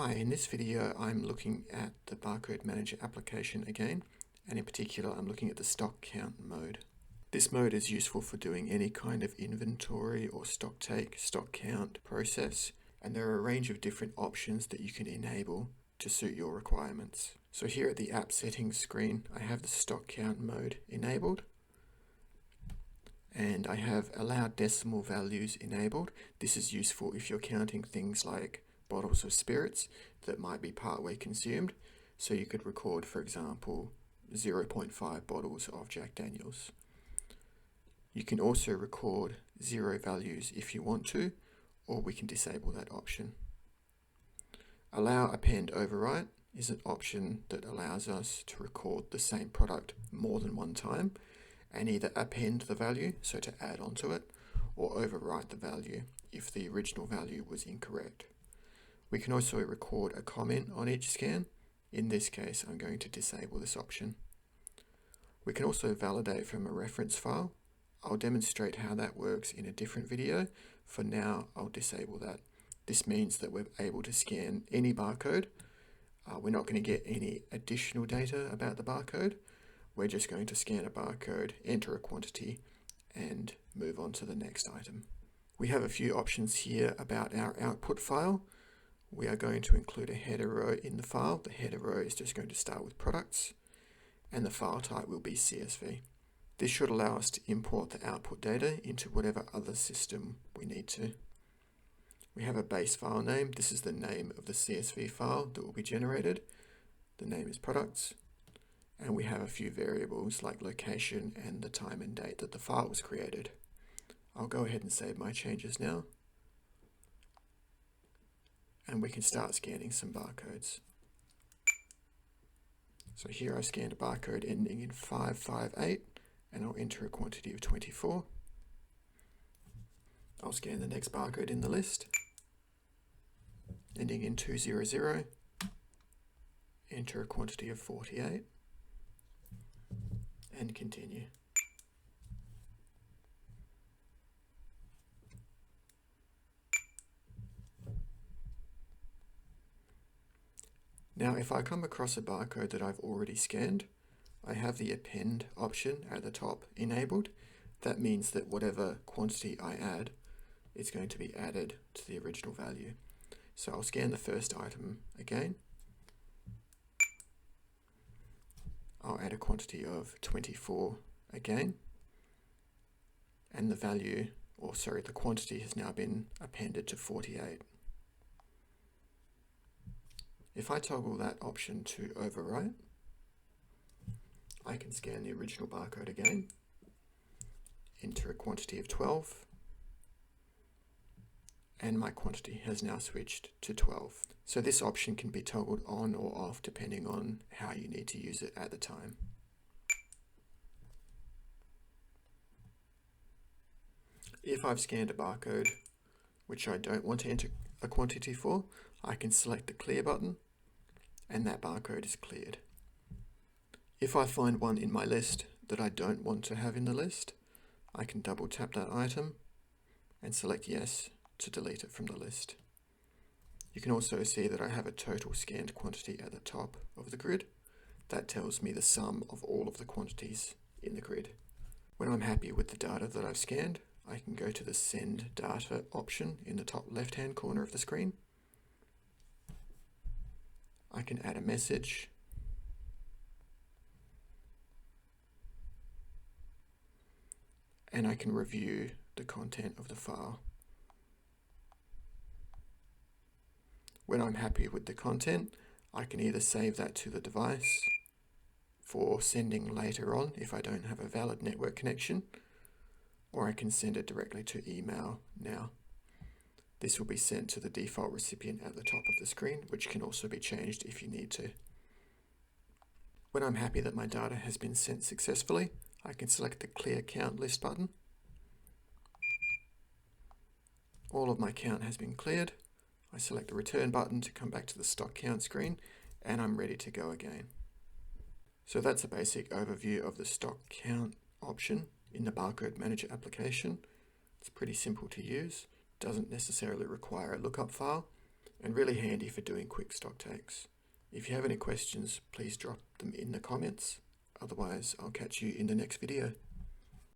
Hi, in this video I'm looking at the Barcode Manager application again, and in particular I'm looking at the stock count mode. This mode is useful for doing any kind of inventory or stock take, stock count process, and there are a range of different options that you can enable to suit your requirements. So here at the app settings screen I have the stock count mode enabled, and I have allowed decimal values enabled. This is useful if you're counting things like bottles of spirits that might be partway consumed. So you could record, for example, 0.5 bottles of Jack Daniels. You can also record zero values if you want to, or we can disable that option. Allow append overwrite is an option that allows us to record the same product more than one time and either append the value, so to add onto it, or overwrite the value if the original value was incorrect. We can also record a comment on each scan. In this case, I'm going to disable this option. We can also validate from a reference file. I'll demonstrate how that works in a different video. For now, I'll disable that. This means that we're able to scan any barcode. We're not going to get any additional data about the barcode. We're just going to scan a barcode, enter a quantity, and move on to the next item. We have a few options here about our output file. We are going to include a header row in the file. The header row is just going to start with products, and the file type will be CSV. This should allow us to import the output data into whatever other system we need to. We have a base file name. This is the name of the CSV file that will be generated. The name is products, and we have a few variables like location and the time and date that the file was created. I'll go ahead and save my changes now, and we can start scanning some barcodes. So here I scanned a barcode ending in 558, and I'll enter a quantity of 24. I'll scan the next barcode in the list, ending in 200, enter a quantity of 48, and continue. Now, if I come across a barcode that I've already scanned, I have the append option at the top enabled. That means that whatever quantity I add is going to be added to the original value. So I'll scan the first item again. I'll add a quantity of 24 again, and the value, the quantity has now been appended to 48. If I toggle that option to overwrite, I can scan the original barcode again, enter a quantity of 12, and my quantity has now switched to 12. So this option can be toggled on or off depending on how you need to use it at the time. If I've scanned a barcode which I don't want to enter a quantity for, I can select the clear button, and that barcode is cleared. If I find one in my list that I don't want to have in the list, I can double tap that item and select yes to delete it from the list. You can also see that I have a total scanned quantity at the top of the grid. That tells me the sum of all of the quantities in the grid. When I'm happy with the data that I've scanned, I can go to the Send Data option in the top left-hand corner of the screen. I can add a message, and I can review the content of the file. When I'm happy with the content, I can either save that to the device for sending later on if I don't have a valid network connection, or I can send it directly to email now. This will be sent to the default recipient at the top of the screen, which can also be changed if you need to. When I'm happy that my data has been sent successfully, I can select the Clear Count List button. All of my count has been cleared. I select the Return button to come back to the stock count screen, and I'm ready to go again. So that's a basic overview of the stock count option in the Barcode Manager application. It's pretty simple to use. Doesn't necessarily require a lookup file, and really handy for doing quick stock takes. If you have any questions, please drop them in the comments. Otherwise, I'll catch you in the next video.